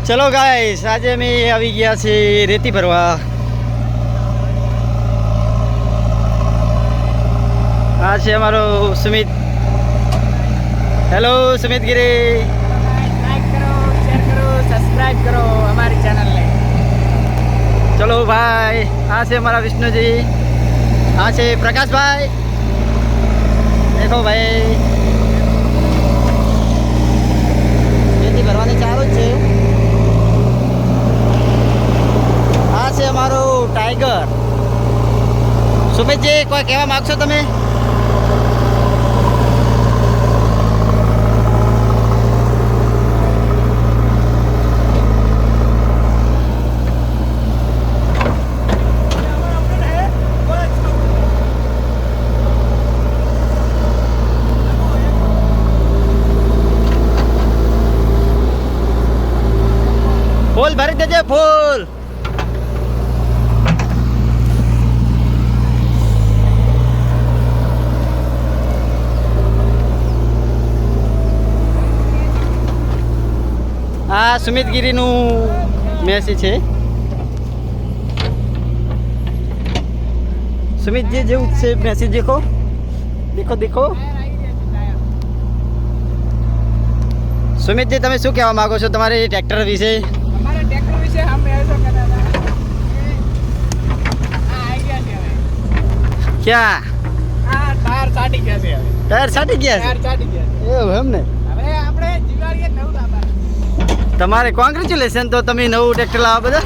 ચલો ગાઈસ, આજે અમે આવી ગયા છે રેતી ભરવા. આ છે અમારો સુમિત. હેલો સુમિત ગીરી. લાઈક કરો, શેર કરો, સબસ્ક્રાઇબ કરો અમારી ચેનલને. ચલો ભાઈ, આ છે અમારા વિષ્ણુજી. આ છે પ્રકાશભાઈ. દેખો ભાઈ, રેતી ભરવાની ચાલુ જ છે. આ છે અમારો ટાઈગર. સુમિતજી, કોઈ કહેવા માગશો તમે? ફૂલ ભરી દેજે, ફૂલ. આ સુમિત ગીરીનું મેસેજ છે. સુમિતજી જેવું જ છે મેસેજ. દેખો દેખો દેખો. સુમિતજી, તમે શું કહેવા માંગો છો તમારી ટ્રેક્ટર વિશે? અમારા ટ્રેક્ટર વિશે અમે એસો કરતા હતા. આ આઈડિયા છે હવે. ક્યાં આ ટાયર ચાટી ગયા છે હવે. ટાયર છાટી ગયા ટાયર ચાટી ગયા છે? એવું એમ ને? છે. હવે આપણે જીવાડીએ નવું લાવવાનું. તમારે કોંગ્રેચ્યુલેશન, તો તમે નવું ટ્રેક્ટર લાવો બધા.